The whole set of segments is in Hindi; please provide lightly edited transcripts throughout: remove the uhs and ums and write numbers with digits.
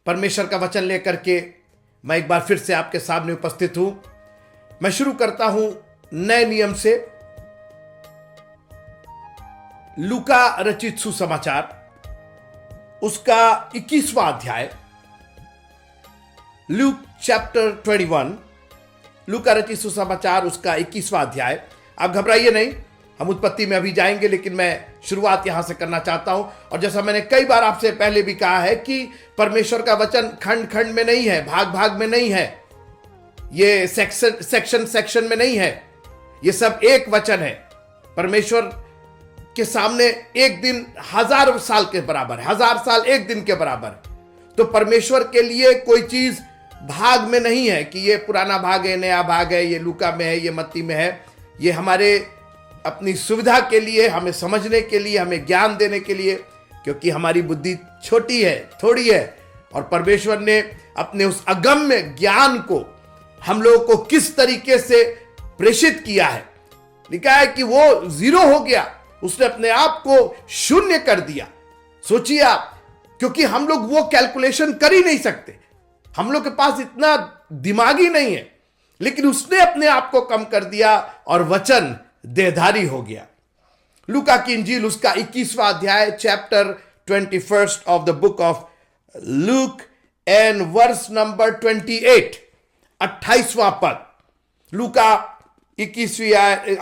परमेश्वर का वचन लेकर के मैं एक बार फिर से आपके सामने उपस्थित हूं। मैं शुरू करता हूं नए नियम से, लूका रचित सुसमाचार उसका 21वां अध्याय, लूक चैप्टर 21, लूका रचित सुसमाचार उसका 21वां अध्याय। आप घबराइए नहीं, हम उत्पत्ति में अभी जाएंगे, लेकिन मैं शुरुआत यहां से करना चाहता हूं। और जैसा मैंने कई बार आपसे पहले भी कहा है कि परमेश्वर का वचन खंड खंड में नहीं है, भाग भाग में नहीं है, ये सेक्शन में नहीं है, ये सब एक वचन है। परमेश्वर के सामने एक दिन 1000 साल के बराबर है, 1000 साल एक दिन के बराबर। तो परमेश्वर के लिए कोई चीज भाग में नहीं है कि ये पुराना भाग है, नया भाग है, ये लूका में है, ये मत्ती में है। ये हमारे अपनी सुविधा के लिए, हमें समझने के लिए, हमें ज्ञान देने के लिए, क्योंकि हमारी बुद्धि छोटी है, थोड़ी है, और परमेश्वर ने अपने उस अगम्य ज्ञान को हम लोगों को किस तरीके से प्रेषित किया है। लिखा है कि वो 0 हो गया, उसने अपने आप को शून्य कर दिया। सोचिए आप, क्योंकि हम लोग वो कैलकुलेशन कर ही नहीं सकते, हम लोग के पास इतना दिमाग ही नहीं है, लेकिन उसने अपने आप को कम कर दिया और वचन देहधारी हो गया। लूका की इंजील उसका 21वां अध्याय, chapter 21 of the book of Luke and verse number 28, 28वां पद। लूका 21वां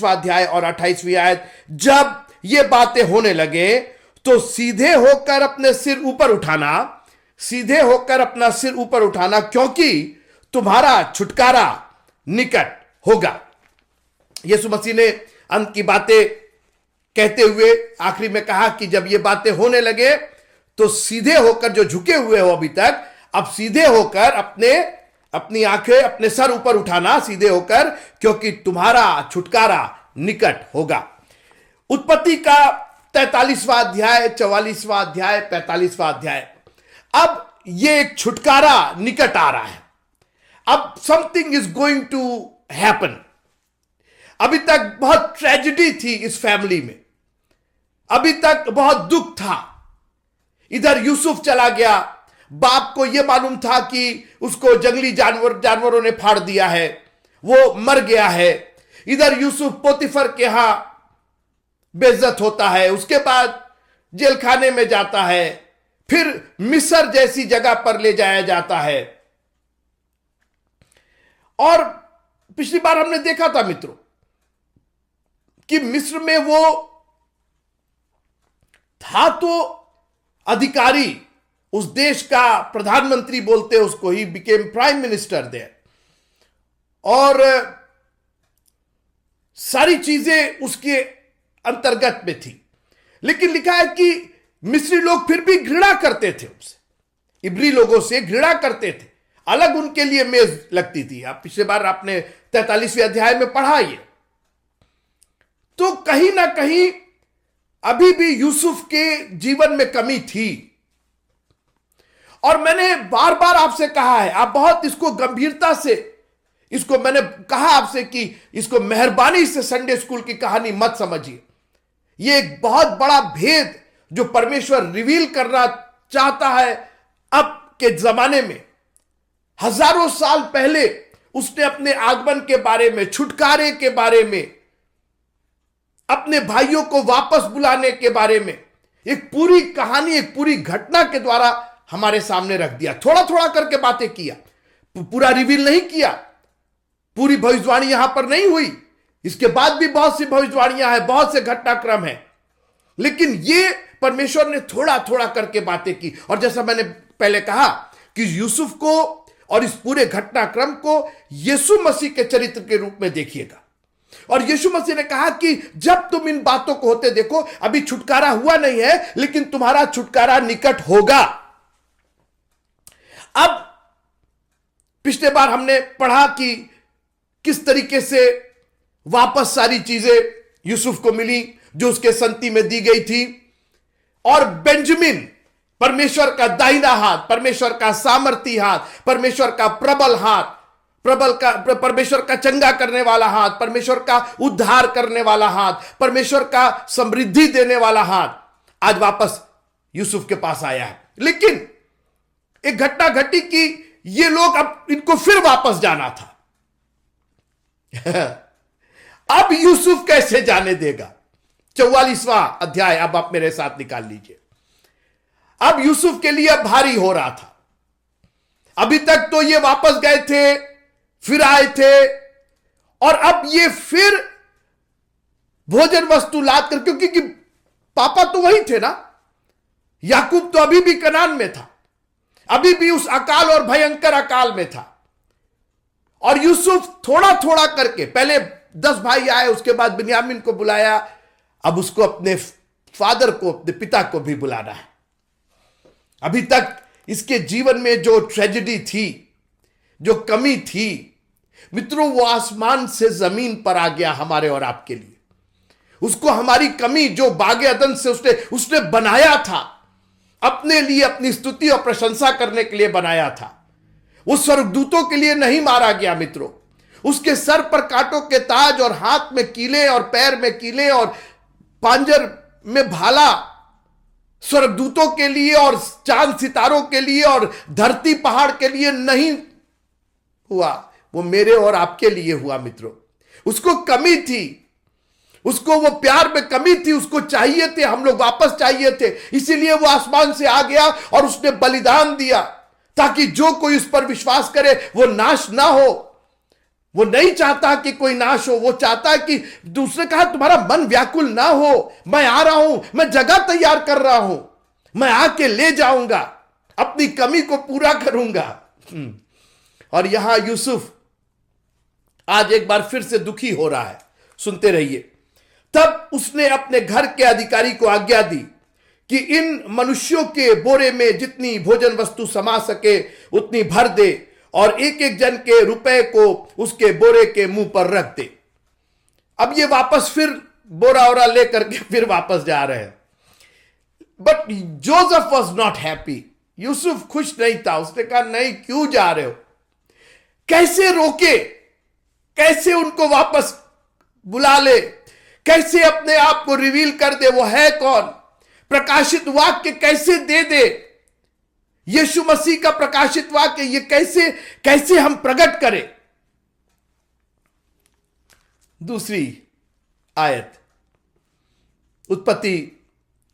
अध्याय और 28वीं आयत। जब ये बातें होने लगे तो सीधे होकर अपने सिर ऊपर उठाना, सीधे होकर अपना सिर ऊपर उठाना, क्योंकि तुम्हारा छुटकारा निकट होगा। यीशु मसीह ने अंत की बातें कहते हुए आखिरी में कहा कि जब ये बातें होने लगे तो सीधे होकर, जो झुके हुए हो अभी तक, अब सीधे होकर अपनी आंखें, अपने सर ऊपर उठाना, सीधे होकर, क्योंकि तुम्हारा छुटकारा निकट होगा। उत्पत्ति का 43वां अध्याय, 44वां अध्याय, 45वां अध्याय। अब ये एक छुटकारा निकट आ रहा है। अब something is going to happen. अभी तक बहुत ट्रेजेडी थी इस फैमिली में, अभी तक बहुत दुख था। इधर यूसुफ चला गया, बाप को यह मालूम था कि उसको जंगली जानवरों ने फाड़ दिया है, वो मर गया है। इधर यूसुफ पोतीफर के यहां बेइज्जत होता है, उसके बाद जेल खाने में जाता है, फिर मिस्र जैसी जगह पर ले जाया जाता है। और पिछली बार हमने देखा था मित्रों कि मिस्र में वो था तो अधिकारी, उस देश का प्रधानमंत्री बोलते उसको, he became prime minister there, और सारी चीजें उसके अंतर्गत में थी। लेकिन लिखा है कि मिस्री लोग फिर भी घृणा करते थे उनसे, इब्री लोगों से घृणा करते थे, अलग उनके लिए मेज लगती थी। आप पिछले बार आपने 43वें अध्याय में पढ़ा ये। तो कहीं ना कहीं अभी भी यूसुफ के जीवन में कमी थी, और मैंने बार बार आपसे कहा है, आप बहुत इसको गंभीरता से, इसको मैंने कहा आपसे कि इसको मेहरबानी से संडे स्कूल की कहानी मत समझिए। यह एक बहुत बड़ा भेद जो परमेश्वर रिवील करना चाहता है अब के जमाने में। हजारों साल पहले उसने अपने आगमन के बारे में, छुटकारे के बारे में, अपने भाइयों को वापस बुलाने के बारे में एक पूरी कहानी, एक पूरी घटना के द्वारा हमारे सामने रख दिया। थोड़ा थोड़ा करके बातें किया, पूरा रिवील नहीं किया, पूरी भविष्यवाणी यहां पर नहीं हुई। इसके बाद भी बहुत सी भविष्यवाणियां हैं, बहुत से घटनाक्रम हैं, लेकिन ये परमेश्वर ने थोड़ा थोड़ा करके बातें की। और जैसा मैंने पहले कहा कि यूसुफ को और इस पूरे घटनाक्रम को यीशु मसीह के चरित्र के रूप में देखिएगा। और यीशु मसीह ने कहा कि जब तुम इन बातों को होते देखो, अभी छुटकारा हुआ नहीं है, लेकिन तुम्हारा छुटकारा निकट होगा। अब पिछले बार हमने पढ़ा कि किस तरीके से वापस सारी चीजें यूसुफ को मिली जो उसके संति में दी गई थी, और बेंजामिन, परमेश्वर का दाहिना हाथ, परमेश्वर का सामर्थी हाथ, परमेश्वर का प्रबल हाथ, परमेश्वर का चंगा करने वाला हाथ, परमेश्वर का उद्धार करने वाला हाथ, परमेश्वर का समृद्धि देने वाला हाथ आज वापस यूसुफ के पास आया है। लेकिन एक घटना घटी कि ये लोग अब इनको फिर वापस जाना था। अब यूसुफ कैसे जाने देगा? 44वां अध्याय अब आप मेरे साथ निकाल लीजिए। अब यूसुफ के लिए भारी हो रहा था। अभी तक तो ये वापस गए थे, फिर आए थे, और अब ये फिर भोजन वस्तु लाद कर, क्योंकि पापा तो वही थे ना, याकूब तो अभी भी कनान में था, अभी भी उस अकाल और भयंकर अकाल में था। और यूसुफ थोड़ा थोड़ा करके, पहले 10 भाई आए, उसके बाद बिन्यामीन को बुलाया, अब उसको अपने फादर को, अपने पिता को भी बुलाना है। अभी तक इसके जीवन में जो ट्रेजेडी थी, जो कमी थी मित्रों, वो आसमान से जमीन पर आ गया हमारे और आपके लिए। उसको हमारी कमी जो बागे अदन से उसने बनाया था, अपने लिए, अपनी स्तुति और प्रशंसा करने के लिए बनाया था। उस स्वर्गदूतों के लिए नहीं मारा गया मित्रों। उसके सर पर कांटों के ताज और हाथ में कीले और पैर में कीले और पांजर में भाला स्वर्गदूतों के लिए और चांद सितारों के लिए और धरती पहाड़ के लिए नहीं हुआ, वो मेरे और आपके लिए हुआ मित्रों। उसको कमी थी, उसको वो प्यार में कमी थी, उसको चाहिए थे, हम लोग वापस चाहिए थे, इसीलिए वो आसमान से आ गया और उसने बलिदान दिया ताकि जो कोई उस पर विश्वास करे वो नाश ना हो। वो नहीं चाहता कि कोई नाश हो, वो चाहता है कि दूसरे कहा तुम्हारा मन व्याकुल ना हो, मैं आ रहा हूं, मैं जगह तैयार कर रहा हूं, मैं आके ले जाऊंगा, अपनी कमी को पूरा करूंगा। और यहां यूसुफ आज एक बार फिर से दुखी हो रहा है। सुनते रहिए। तब उसने अपने घर के अधिकारी को आज्ञा दी कि इन मनुष्यों के बोरे में जितनी भोजन वस्तु समा सके उतनी भर दे और एक एक जन के रुपए को उसके बोरे के मुंह पर रख दे। अब ये वापस फिर बोरा ओरा लेकर के फिर वापस जा रहे हैं। But Joseph was not happy. Yusuf खुश नहीं था। उसने कहा नहीं, क्यों जा रहे हो? कैसे रोके, कैसे उनको वापस बुला ले, कैसे अपने आप को रिवील कर दे, वो है कौन, प्रकाशित वाक्य कैसे दे दे, यीशु मसीह का प्रकाशित वाक्य ये कैसे हम प्रकट करें। दूसरी आयत, उत्पत्ति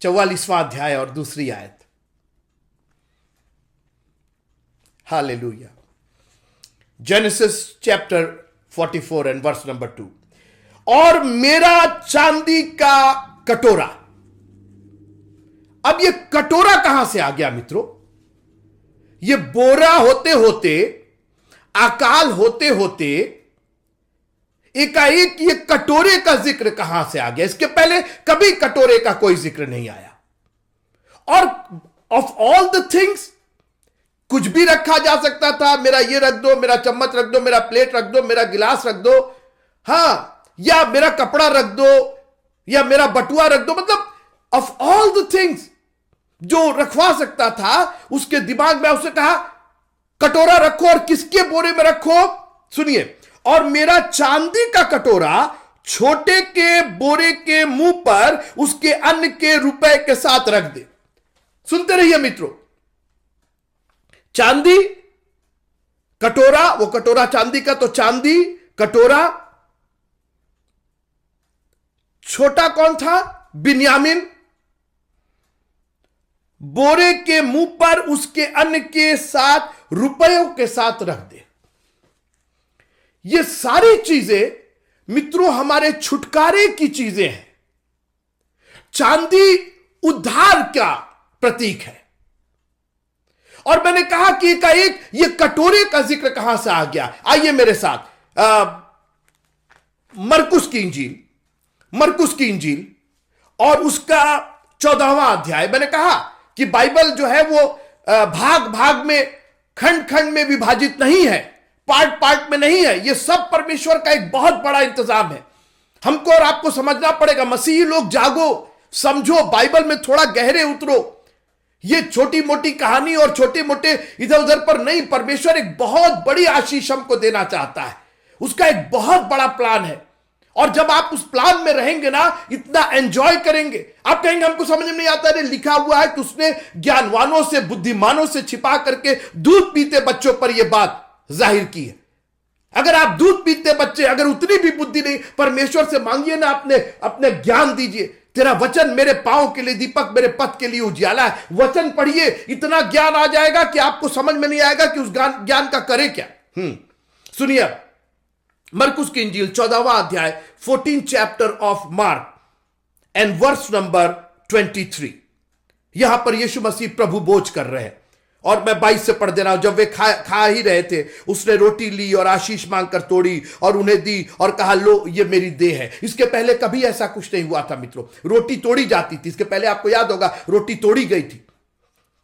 44वां अध्याय और दूसरी आयत। हालेलुया। Genesis chapter 44 and verse number 2। और मेरा चांदी का कटोरा। अब ये कटोरा कहां से आ गया मित्रों? ये बोरा होते होते, अकाल होते होते एकाएक ये कटोरे का जिक्र कहां से आ गया? इसके पहले कभी कटोरे का कोई जिक्र नहीं आया। और ऑफ ऑल द थिंग्स, कुछ भी रखा जा सकता था। मेरा ये रख दो, मेरा चम्मच रख दो, मेरा प्लेट रख दो, मेरा गिलास रख दो, हां, या मेरा कपड़ा रख दो, या मेरा बटुआ रख दो। मतलब ऑफ ऑल द थिंग्स जो रखवा सकता था, उसके दिमाग में उसने कहा कटोरा रखो। और किसके बोरे में रखो? सुनिए, और मेरा चांदी का कटोरा छोटे के बोरे के मुंह पर उसके अन्न के रुपए के साथ रख दे। सुनते रहिए मित्रों। चांदी कटोरा, वो कटोरा चांदी का, तो चांदी कटोरा। छोटा कौन था? बिन्यामीन। बोरे के मुंह पर उसके अन्न के साथ रुपयों के साथ रख दे। ये सारी चीजें मित्रों हमारे छुटकारे की चीजें हैं। चांदी उद्धार का प्रतीक है। और मैंने कहा कि एक ये कटोरे का जिक्र कहां से आ गया? आइए मेरे साथ मरकुस की इंजील और उसका 14वां अध्याय। मैंने कहा कि बाइबल जो है वो भाग भाग में, खंड खंड में विभाजित नहीं है, पार्ट पार्ट में नहीं है। ये सब परमेश्वर का एक बहुत बड़ा इंतजाम है। हमको और आपको समझना पड़ेगा। मसीही लोग जागो, समझो, बाइबल में थोड़ा गहरे उतरो। ये छोटी मोटी कहानी और छोटे मोटे इधर उधर पर नहीं। परमेश्वर एक बहुत बड़ी आशीष हमको देना चाहता है। उसका एक बहुत बड़ा प्लान है और जब आप उस प्लान में रहेंगे ना, इतना एंजॉय करेंगे। आप कहेंगे हमको समझ में नहीं आता, अरे लिखा हुआ है कि उसने ज्ञानवानों से, बुद्धिमानों से छिपा करके दूध पीते बच्चों पर यह बात जाहिर की है। अगर आप दूध पीते बच्चे, अगर उतनी भी बुद्धि नहीं, परमेश्वर से मांगिए ना, अपने ज्ञान दीजिए। तेरा वचन मेरे पांव के लिए दीपक, मेरे पथ के लिए उजियाला है। वचन पढ़िए, इतना ज्ञान आ जाएगा कि आपको समझ में नहीं आएगा कि उस ज्ञान का करे क्या। सुनिए, मरकुस की इंजील 14वां अध्याय, 14 chapter of Mark and verse number 23। यहां पर यीशु मसीह प्रभु भोज कर रहे हैं, और मैं 22 से पढ़ दे रहा हूं। जब वे खा ही रहे थे, उसने रोटी ली और आशीष मांगकर तोड़ी और उन्हें दी और कहा, लो ये मेरी देह है। इसके पहले कभी ऐसा कुछ नहीं हुआ था मित्रों। रोटी तोड़ी जाती थी, इसके पहले आपको याद होगा रोटी तोड़ी गई थी।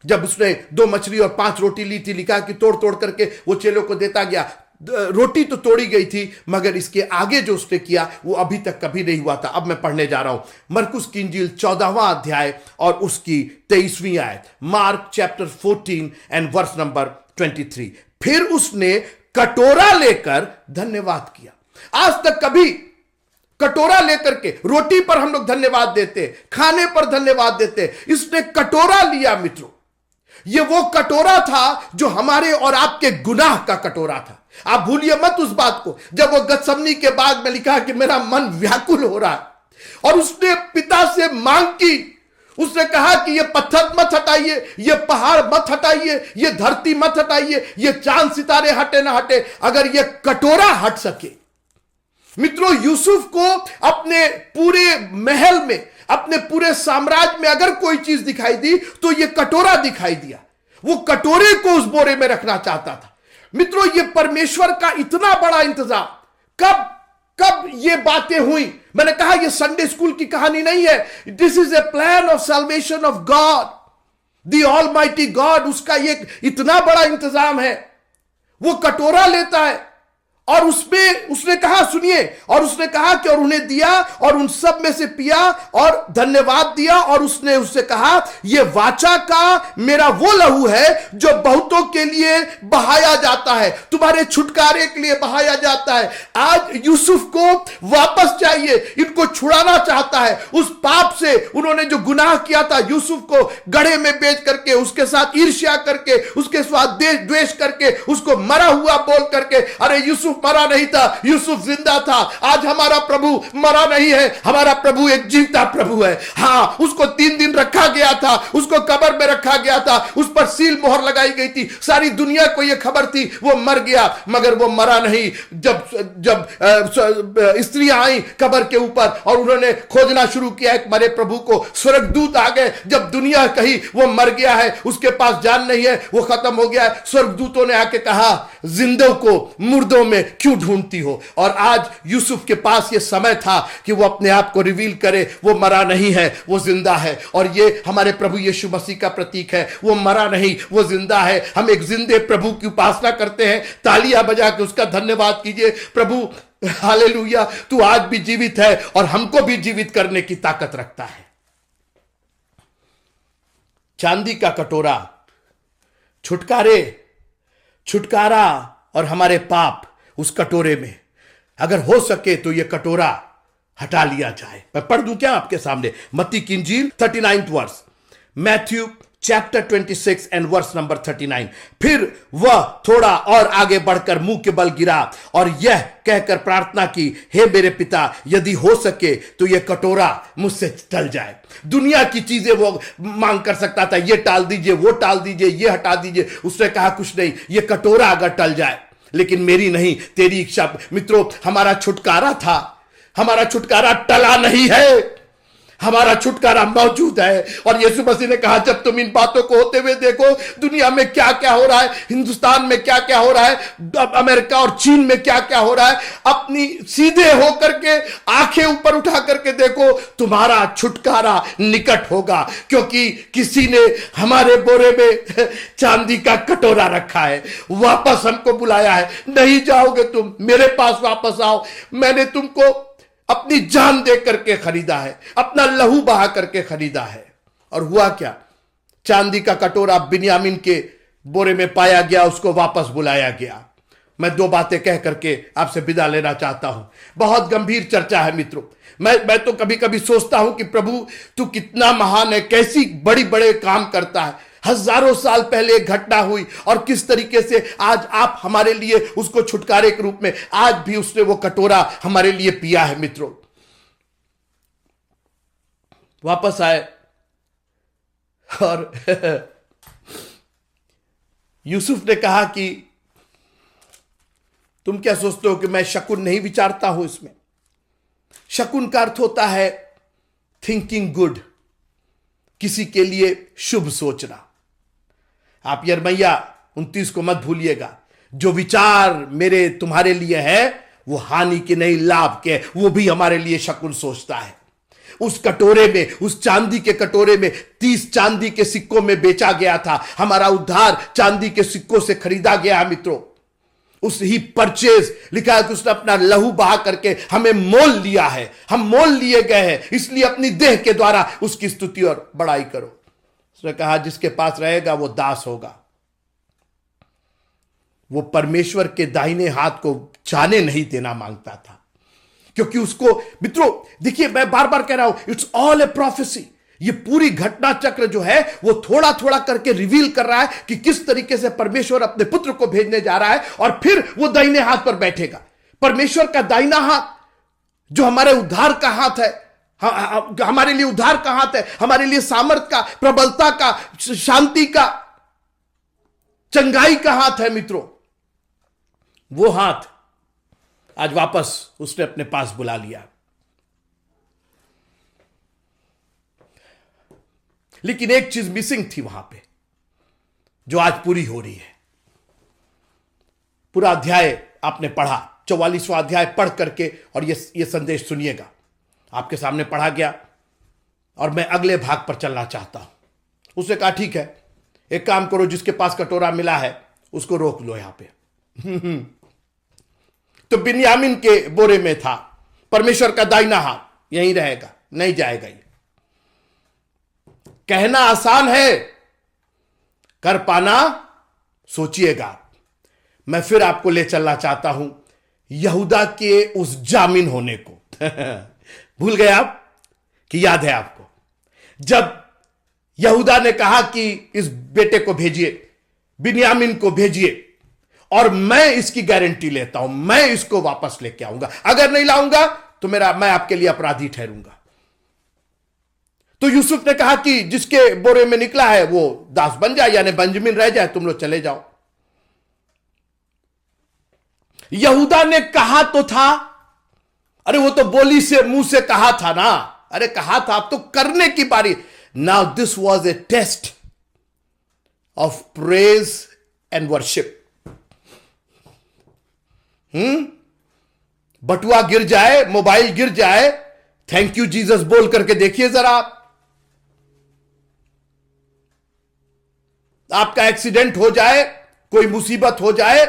जब उसने 2 मछली और 5 रोटी ली थी, लिखा कि तोड़ तोड़ करके वो चेलों को देता गया। रोटी तो तोड़ी गई थी, मगर इसके आगे जो उसने किया वो अभी तक कभी नहीं हुआ था। अब मैं पढ़ने जा रहा हूं मरकुस की इंजील 14वां अध्याय और उसकी 23वीं आयत। Mark chapter 14 and verse number 23। फिर उसने कटोरा लेकर धन्यवाद किया। आज तक कभी कटोरा लेकर के, रोटी पर हम लोग धन्यवाद देते, खाने पर धन्यवाद देते, इसने कटोरा लिया मित्रों। ये वो कटोरा था जो हमारे और आपके गुनाह का कटोरा था। आप भूलिए मत उस बात को, जब वो गतसमनी के बाद में लिखा कि मेरा मन व्याकुल हो रहा है, और उसने पिता से मांग की। उसने कहा कि ये पत्थर मत हटाइए, ये पहाड़ मत हटाइए, ये धरती मत हटाइए, ये चांद सितारे हटे ना हटे, अगर ये कटोरा हट सके। मित्रों, यूसुफ को अपने पूरे महल में, अपने पूरे साम्राज्य में अगर कोई चीज दिखाई दी तो ये कटोरा दिखाई दिया। वो कटोरे को उस बोरे में रखना चाहता था। मित्रों, ये परमेश्वर का इतना बड़ा इंतजाम, कब कब ये बातें हुई। मैंने कहा ये संडे स्कूल की कहानी नहीं है। This is a plan of salvation of God, the almighty God. उसका ये इतना बड़ा इंतजाम है। वो कटोरा लेता है और उसमें उसने कहा, सुनिए, और उसने कहा कि और उन्हें दिया और उन सब में से पिया और धन्यवाद दिया, और उसने उससे कहा, यह वाचा का मेरा वो लहू है जो बहुतों के लिए बहाया जाता है, तुम्हारे छुटकारे के लिए बहाया जाता है। आज यूसुफ को वापस चाहिए, इनको छुड़ाना चाहता है उस पाप से। उन्होंने जो गुनाह किया था, यूसुफ को गड्ढे में बेच करके, उसके साथ ईर्ष्या करके, उसके साथ द्वेष करके, उसको मरा हुआ बोल करके। अरे यूसुफ मरा नहीं था, यूसुफ जिंदा था। आज हमारा प्रभु मरा नहीं है, हमारा प्रभु एक जीवता प्रभु है। हां, उसको 3 दिन रखा गया था, उसको कब्र में रखा गया था, उस पर सील मोहर लगाई गई थी। सारी दुनिया को यह खबर थी वो मर गया, मगर वो मरा नहीं। जब स्त्रियां आई कब्र के ऊपर और उन्होंने खोजना शुरू किया एक मरे प्रभु को, स्वर्गदूत आ गए। जब दुनिया कही वो मर गया है, उसके पास जान नहीं है, वो खत्म हो गया है, स्वर्गदूतों ने आके कहा, जिंदों को मुर्दों में क्यों ढूंढती हो। और आज यूसुफ के पास यह समय था कि वो अपने आप को रिवील करे। वो मरा नहीं है, वो जिंदा है। और ये हमारे प्रभु यीशु मसीह का प्रतीक है। वो मरा नहीं, वो जिंदा है। हम एक जिंदे प्रभु की उपासना करते हैं। तालियां बजा के उसका धन्यवाद कीजिए। प्रभु हालेलुया, तू आज भी जीवित है और हमको भी जीवित करने की ताकत रखता है। चांदी का कटोरा, छुटकारा और हमारे पाप उस कटोरे में, अगर हो सके तो यह कटोरा हटा लिया जाए। मैं पढ़ दूं क्या आपके सामने? मत्ती की इंजील 39 verse, Matthew chapter 26 and verse number 39। फिर वह थोड़ा और आगे बढ़कर मुंह के बल गिरा और यह कहकर प्रार्थना की, हे मेरे पिता, यदि हो सके तो यह कटोरा मुझसे टल जाए। दुनिया की चीजें वो मांग कर सकता था, ये टाल दीजिए, वो टाल दीजिए, ये हटा दीजिए। उसने कहा कुछ नहीं, यह कटोरा अगर टल जाए, लेकिन मेरी नहीं, तेरी इच्छा। मित्रों, हमारा छुटकारा था, हमारा छुटकारा टला नहीं है, हमारा छुटकारा मौजूद है। और यीशु मसीह ने कहा, जब तुम इन बातों को होते हुए देखो, दुनिया में क्या क्या हो रहा है, हिंदुस्तान में क्या क्या हो रहा है, अमेरिका और चीन में क्या क्या हो रहा है, अपनी सीधे होकर के आंखें ऊपर उठा करके देखो, तुम्हारा छुटकारा निकट होगा। क्योंकि किसी ने हमारे बोरे में चांदी का कटोरा रखा है, वापस हमको बुलाया है। नहीं जाओगे तुम, मेरे पास वापस आओ। मैंने तुमको अपनी जान दे करके खरीदा है, अपना लहू बहा करके खरीदा है। और हुआ क्या? चांदी का कटोरा बिन्यामीन के बोरे में पाया गया, उसको वापस बुलाया गया। मैं दो बातें कह करके आपसे विदा लेना चाहता हूं। बहुत गंभीर चर्चा है मित्रों। मैं तो कभी कभी सोचता हूं कि प्रभु तू कितना महान है, कैसी बड़ी बड़े काम करता है। हजारों साल पहले एक घटना हुई और किस तरीके से आज आप हमारे लिए उसको छुटकारे के रूप में आज भी उसने वो कटोरा हमारे लिए पिया है मित्रों। वापस आए और यूसुफ ने कहा कि तुम क्या सोचते हो कि मैं शकुन नहीं विचारता हूं इसमें। शकुन का अर्थ होता है थिंकिंग गुड, किसी के लिए शुभ सोचना। आप यिर्मयाह 29 को मत भूलिएगा, जो विचार मेरे तुम्हारे लिए है वो हानि के नहीं लाभ के, वो भी हमारे लिए शकुन सोचता है। उस कटोरे में, उस चांदी के कटोरे में 30 चांदी के सिक्कों में बेचा गया था। हमारा उद्धार चांदी के सिक्कों से खरीदा गया है मित्रों। उस ही परचेज लिखा है कि उसने अपना लहू बहा करके हमें मोल लिया है, हम मोल लिए गए हैं, इसलिए अपनी देह के द्वारा उसकी स्तुति और बड़ाई करो। उसने कहा जिसके पास रहेगा वो दास होगा। वो परमेश्वर के दाहिने हाथ को जाने नहीं देना मांगता था, क्योंकि उसको मित्रों देखिए, मैं बार बार कह रहा हूं, इट्स ऑल ए प्रोफेसी। ये पूरी घटना चक्र जो है वो थोड़ा थोड़ा करके रिवील कर रहा है कि किस तरीके से परमेश्वर अपने पुत्र को भेजने जा रहा है और फिर वो दाहिने हाथ पर बैठेगा। परमेश्वर का दाहिना हाथ जो हमारे उद्धार का हाथ है, हमारे लिए उद्धार का हाथ है, हमारे लिए सामर्थ का, प्रबलता का, शांति का, चंगाई का हाथ है मित्रों। वो हाथ आज वापस उसने अपने पास बुला लिया। लेकिन एक चीज मिसिंग थी वहां पे, जो आज पूरी हो रही है। पूरा अध्याय आपने पढ़ा, 44वां अध्याय पढ़ करके और ये संदेश सुनिएगा। आपके सामने पढ़ा गया और मैं अगले भाग पर चलना चाहता हूं। उसने कहा ठीक है, एक काम करो, जिसके पास कटोरा मिला है उसको रोक लो यहां पे। तो बिन्यामीन के बोरे में था परमेश्वर का दाहिना हाथ, यहीं रहेगा, नहीं जाएगा। ये कहना आसान है, कर पाना सोचिएगा। मैं फिर आपको ले चलना चाहता हूं यहूदा के उस जामिन होने को। भूल गए आप कि याद है आपको, जब यहूदा ने कहा कि इस बेटे को भेजिए, बिन्यामीन को भेजिए, और मैं इसकी गारंटी लेता हूं, मैं इसको वापस लेके आऊंगा, अगर नहीं लाऊंगा तो मैं आपके लिए अपराधी ठहरूंगा। तो यूसुफ ने कहा कि जिसके बोरे में निकला है वो दास बन जाए, यानी बेंजामिन रह जाए, तुम लोग चले जाओ। यहूदा ने कहा तो था, अरे वो तो बोली से, मुंह से कहा था ना, अरे कहा था, अब तो करने की बारी। Now this was a test of praise and worship. बटुआ गिर जाए, मोबाइल गिर जाए, थैंक यू जीसस बोल करके देखिए जरा। आपका एक्सीडेंट हो जाए, कोई मुसीबत हो जाए,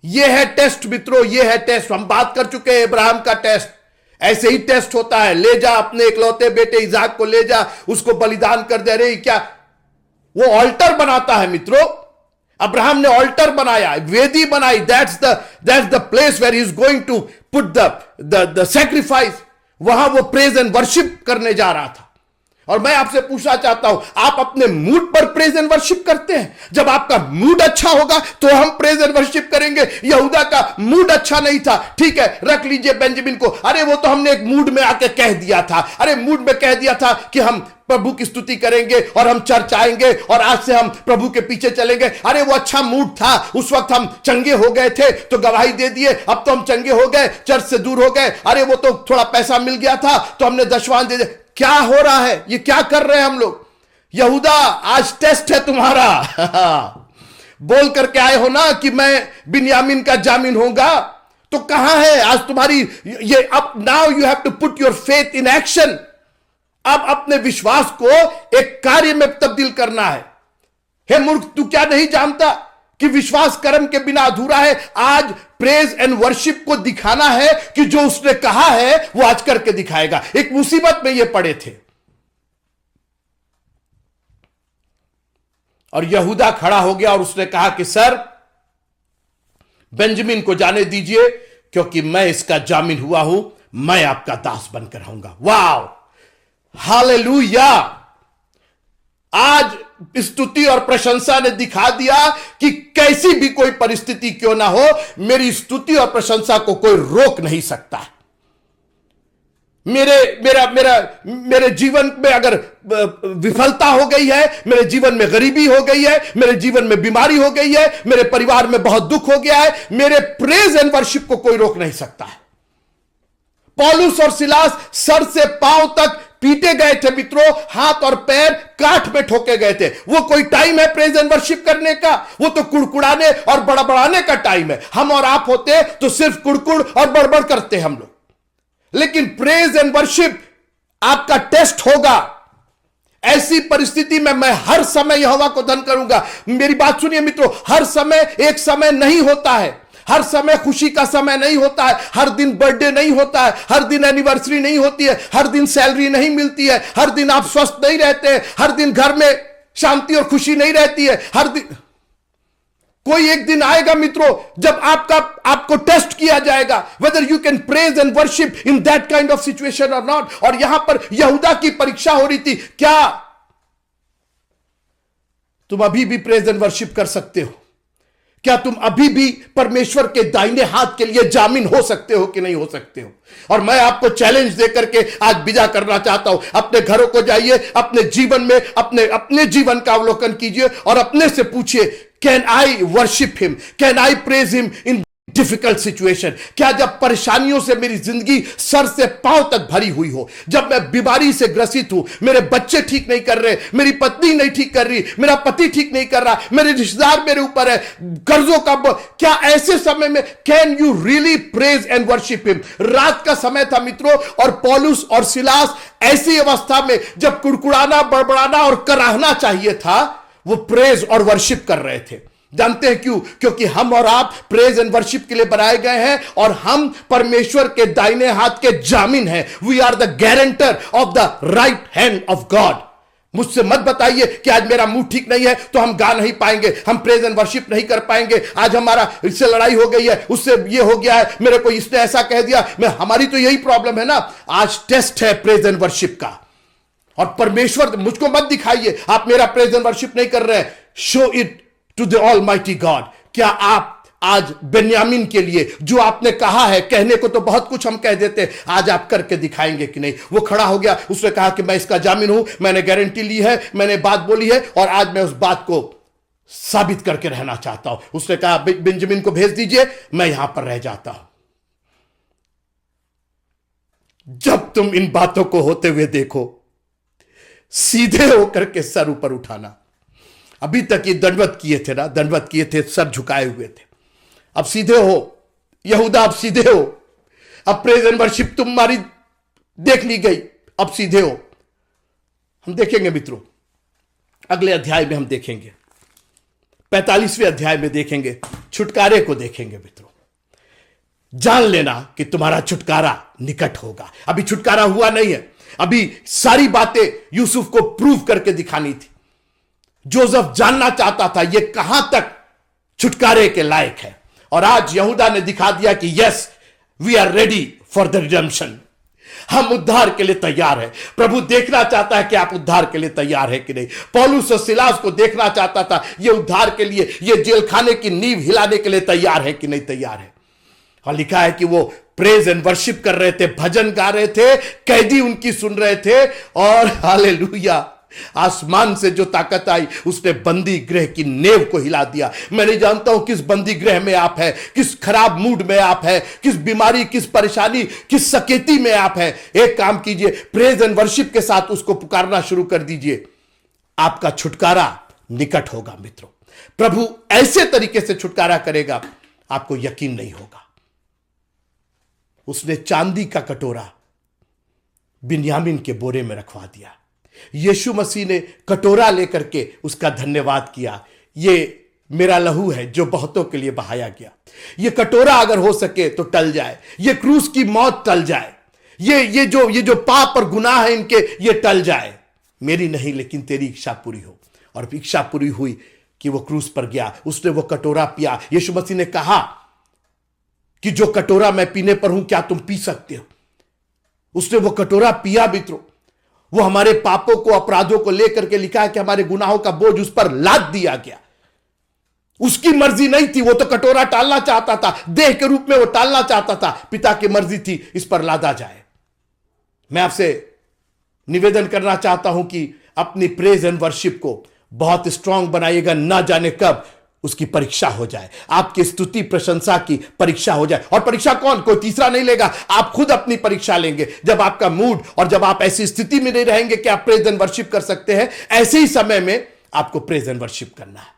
यह है टेस्ट मित्रों, यह है टेस्ट। हम बात कर चुके हैं इब्राहिम का टेस्ट। ऐसे ही टेस्ट होता है, ले जा अपने इकलौते बेटे इसाक को, ले जा, उसको बलिदान कर दे। रहे क्या वो ऑल्टर बनाता है मित्रों? अब्राहम ने ऑल्टर बनाया, वेदी बनाई। That's the place where he is going to put the sacrifice. वहां वो प्रेज एंड वर्शिप करने जा रहा था। और मैं आपसे पूछना चाहता हूं, आप अपने मूड पर प्रेज एंड वर्शिप करते हैं? जब आपका मूड अच्छा होगा तो हम प्रेज एंड वर्शिप करेंगे। यहूदा का मूड अच्छा नहीं था, ठीक है, रख लीजिए बेंजामिन को। अरे वो तो हमने एक मूड में आके कह दिया था, अरे मूड में कह दिया था कि हम प्रभु की स्तुति करेंगे और हम चर्च आएंगे और आज से हम प्रभु के पीछे चलेंगे। अरे वो अच्छा मूड था, उस वक्त हम चंगे हो गए थे तो गवाही दे दिए, अब तो हम चंगे हो गए, चर्च से दूर हो गए। अरे वो तो थोड़ा पैसा मिल गया था तो हमने दशवान दे दिया। क्या हो रहा है? ये क्या कर रहे हैं हम लोग? यहूदा, आज टेस्ट है तुम्हारा। बोल करके आए हो ना कि मैं बिन्यामीन का जामिन होगा, तो कहां है आज तुम्हारी ये? अब now you have to put your faith in action. अब अपने विश्वास को एक कार्य में तब्दील करना है। हे मूर्ख, तू क्या नहीं जानता कि विश्वास कर्म के बिना अधूरा है? आज प्रेज एंड वर्शिप को दिखाना है कि जो उसने कहा है वो आज करके दिखाएगा। एक मुसीबत में ये पड़े थे और यहूदा खड़ा हो गया और उसने कहा कि सर, बेंजामिन को जाने दीजिए, क्योंकि मैं इसका जामिन हुआ हूं, मैं आपका दास बनकर रहूंगा। वाह, हालेलुया। आज स्तुति और प्रशंसा ने दिखा दिया कि कैसी भी कोई परिस्थिति क्यों ना हो, मेरी स्तुति और प्रशंसा को कोई रोक नहीं सकता। मेरे जीवन में अगर विफलता हो गई है, मेरे जीवन में गरीबी हो गई है, मेरे जीवन में बीमारी हो गई है, मेरे परिवार में बहुत दुख हो गया है, मेरे प्रेज एंड वर्शिप को कोई रोक नहीं सकता है। पौलुस और सिलास सर से पांव तक पीटे गए थे मित्रों, हाथ और पैर काठ में ठोके गए थे। वो कोई टाइम है प्रेज एंड वर्शिप करने का? वो तो कुड़कुड़ाने और बड़बड़ाने का टाइम है। हम और आप होते तो सिर्फ कुड़कुड़ और बड़बड़ करते हम लोग, लेकिन प्रेज एंड वर्शिप आपका टेस्ट होगा। ऐसी परिस्थिति में मैं हर समय यहोवा को धन करूंगा। मेरी बात सुनिए मित्रों, हर समय एक समय नहीं होता है, हर समय खुशी का समय नहीं होता है, हर दिन बर्थडे नहीं होता है, हर दिन एनिवर्सरी नहीं होती है, हर दिन सैलरी नहीं मिलती है, हर दिन आप स्वस्थ नहीं रहते हैं, हर दिन घर में शांति और खुशी नहीं रहती है। हर दिन कोई एक दिन आएगा मित्रों जब आपको टेस्ट किया जाएगा, whether you can praise and worship in that kind of situation और नॉट। और यहां पर यहूदा की परीक्षा हो रही थी, क्या तुम अभी भी प्रेज एंड वर्शिप कर सकते हो? क्या तुम अभी भी परमेश्वर के दाहिने हाथ के लिए जामिन हो सकते हो कि नहीं हो सकते हो? और मैं आपको चैलेंज देकर के आज विदा करना चाहता हूं। अपने घरों को जाइए, अपने जीवन में अपने जीवन का अवलोकन कीजिए और अपने से पूछिए, can I worship him, can I praise him in difficult situation? क्या जब परेशानियों से मेरी जिंदगी सर से पांव तक भरी हुई हो, जब मैं बीमारी से ग्रसित हूं, मेरे बच्चे ठीक नहीं कर रहे, मेरी पत्नी नहीं ठीक कर रही, मेरा पति ठीक नहीं कर रहा, मेरे रिश्तेदार मेरे ऊपर है, कर्जों का क्या ऐसे समय में can you really praise and worship him? रात का समय था मित्रों, और पौलुस और सिलास ऐसी अवस्था में जब कुड़कुड़ाना, बड़बड़ाना और कराहना चाहिए था, वो प्रेज और वर्शिप कर रहे थे। जानते हैं क्यों? क्योंकि हम और आप प्रेज एंड वर्शिप के लिए बनाए गए हैं और हम परमेश्वर के दाहिने हाथ के जामिन हैं। We are the guarantor of the right hand of God. मुझसे मत बताइए कि आज मेरा मूड ठीक नहीं है तो हम गा नहीं पाएंगे, हम प्रेज एंड वर्शिप नहीं कर पाएंगे, आज हमारा इससे लड़ाई हो गई है, उससे ये हो गया है, मेरे को इसने ऐसा कह दिया। हमारी तो यही प्रॉब्लम है ना। आज टेस्ट है प्रेज एंड वर्शिप का, और परमेश्वर मुझको मत दिखाइए आप मेरा प्रेज एंड वर्शिप नहीं कर रहे हैं। Show it to the almighty God. क्या आप आज बेन्यामीन के लिए जो आपने कहा है, कहने को तो बहुत कुछ हम कह देते, आज आप करके दिखाएंगे कि नहीं? वो खड़ा हो गया, उसने कहा कि मैं इसका जामिन हूं, मैंने गारंटी ली है, मैंने बात बोली है और आज मैं उस बात को साबित करके रहना चाहता हूं। उसने कहा बेंजामिन को भेज दीजिए, मैं यहां पर रह जाता हूं। जब तुम इन बातों को होते हुए देखो, सीधे होकर के सर ऊपर उठाना। अभी तक ये दंडवत किए थे ना, दंडवत किए थे, सर झुकाए हुए थे। अब सीधे हो यहूदा, अब सीधे हो। अब प्रेज एंड वर्शिप तुम्हारी देख ली गई, अब सीधे हो। हम देखेंगे मित्रों, अगले अध्याय में हम देखेंगे, 45वें अध्याय में देखेंगे, छुटकारे को देखेंगे मित्रों। जान लेना कि तुम्हारा छुटकारा निकट होगा। अभी छुटकारा हुआ नहीं है, अभी सारी बातें यूसुफ को प्रूव करके दिखानी थी। जोसेफ जानना चाहता था ये कहां तक छुटकारे के लायक है, और आज यहूदा ने दिखा दिया कि yes, we are ready for the redemption. हम उद्धार के लिए तैयार हैं। प्रभु देखना चाहता है कि आप उद्धार के लिए तैयार है कि नहीं। पौलुस और सिलास को देखना चाहता था ये उद्धार के लिए, ये जेल खाने की नींव हिलाने के लिए तैयार है कि नहीं तैयार है। और लिखा है कि वो प्रेज एंड वर्शिप कर रहे थे, भजन गा रहे थे, कैदी उनकी सुन रहे थे, और हालेलुया, आसमान से जो ताकत आई उसने बंदी गृह की नेव को हिला दिया। मैं नहीं जानता हूं किस बंदी गृह में आप है, किस खराब मूड में आप है, किस बीमारी, किस परेशानी, किस सकेती में आप है। एक काम कीजिए, प्रेज एंड वर्शिप के साथ उसको पुकारना शुरू कर दीजिए, आपका छुटकारा निकट होगा मित्रों। प्रभु ऐसे तरीके से छुटकारा करेगा, आपको यकीन नहीं होगा। उसने चांदी का कटोरा बिन्यामीन के बोरे में रखवा दिया। यीशु मसीह ने कटोरा लेकर के उसका धन्यवाद किया, ये मेरा लहू है जो बहुतों के लिए बहाया गया। ये कटोरा अगर हो सके तो टल जाए, ये क्रूस की मौत टल जाए, ये जो पाप और गुनाह है इनके, ये टल जाए। मेरी नहीं लेकिन तेरी इच्छा पूरी हो। और इच्छा पूरी हुई कि वो क्रूस पर गया, उसने वो कटोरा पिया। यीशु मसीह ने कहा कि जो कटोरा मैं पीने पर हूं क्या तुम पी सकते हो। उसने वो कटोरा पिया मित्रों। वो हमारे पापों को, अपराधों को लेकर के लिखा है कि हमारे गुनाहों का बोझ उस पर लाद दिया गया। उसकी मर्जी नहीं थी, वो तो कटोरा टालना चाहता था, देह के रूप में वो टालना चाहता था। पिता की मर्जी थी इस पर लादा जाए। मैं आपसे निवेदन करना चाहता हूं कि अपनी प्रेज एंड वर्शिप को बहुत स्ट्रांग बनाइएगा। ना जाने कब उसकी परीक्षा हो जाए, आपकी स्तुति प्रशंसा की परीक्षा हो जाए। और परीक्षा कौन, कोई तीसरा नहीं लेगा, आप खुद अपनी परीक्षा लेंगे। जब आपका मूड और जब आप ऐसी स्थिति में नहीं रहेंगे कि आप प्रेज एंड वर्शिप कर सकते हैं, ऐसे ही समय में आपको प्रेज एंड वर्शिप करना है।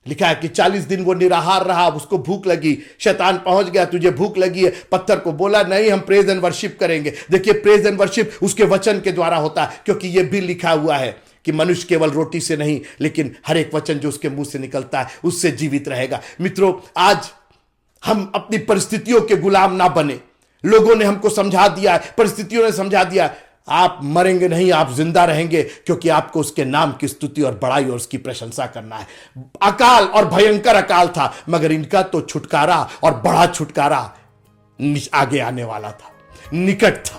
लिखा है कि 40 दिन वो निराहार रहा, उसको भूख लगी। शैतान पहुंच गया, तुझे भूख लगी है। पत्थर को बोला नहीं, हम प्रेज एंड वर्शिप करेंगे। देखिए, प्रेज एंड वर्शिप उसके वचन के द्वारा होता है, क्योंकि यह भी लिखा हुआ है कि मनुष्य केवल रोटी से नहीं, लेकिन हर एक वचन जो उसके मुंह से निकलता है उससे जीवित रहेगा। मित्रों, आज हम अपनी परिस्थितियों के गुलाम ना बने। लोगों ने हमको समझा दिया है, परिस्थितियों ने समझा दिया, आप मरेंगे नहीं, आप जिंदा रहेंगे, क्योंकि आपको उसके नाम की स्तुति और बड़ाई और उसकी प्रशंसा करना है। अकाल और भयंकर अकाल था, मगर इनका तो छुटकारा और बड़ा छुटकारा आगे आने वाला था, निकट था।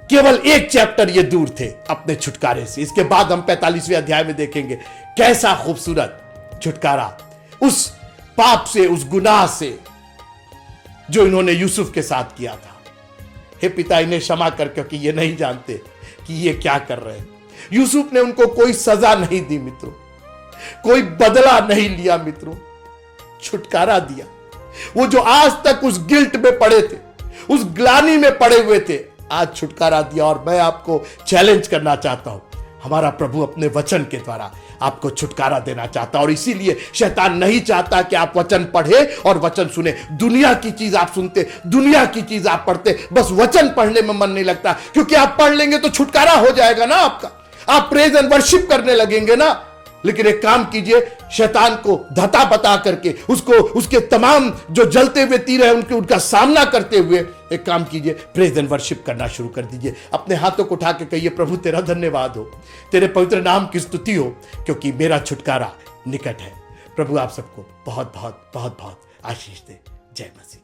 केवल एक चैप्टर ये दूर थे अपने छुटकारे से। इसके बाद हम 45वें अध्याय में देखेंगे कैसा खूबसूरत छुटकारा उस पाप से, उस गुनाह से जो इन्होंने यूसुफ के साथ किया था। हे पिता, इन्हें क्षमा कर, क्योंकि ये नहीं जानते कि ये क्या कर रहे हैं। यूसुफ ने उनको कोई सजा नहीं दी मित्रों, कोई बदला नहीं लिया मित्रों, छुटकारा दिया। वो जो आज तक उस गिल्ट में पड़े थे, उस ग्लानि में पड़े हुए थे, आज छुटकारा दिया। और मैं आपको चैलेंज करना चाहता हूं, हमारा प्रभु अपने वचन के द्वारा आपको छुटकारा देना चाहता है। और इसीलिए शैतान नहीं चाहता कि आप वचन पढ़े और वचन सुने। दुनिया की चीज आप सुनते, दुनिया की चीज आप पढ़ते, बस वचन पढ़ने में मन नहीं लगता, क्योंकि आप पढ़ लेंगे तो छुटकारा हो जाएगा ना आपका, आप प्रेज एंड वर्शिप करने लगेंगे ना। लेकिन एक काम कीजिए, शैतान को धता बता करके, उसको उसके तमाम जो जलते हुए तीर है उनका सामना करते हुए एक काम कीजिए, प्रेज एंड वर्शिप करना शुरू कर दीजिए। अपने हाथों को उठा के कहिए, प्रभु तेरा धन्यवाद हो, तेरे पवित्र नाम की स्तुति हो, क्योंकि मेरा छुटकारा निकट है। प्रभु आप सबको बहुत बहुत बहुत बहुत आशीष दे। जय मसीह।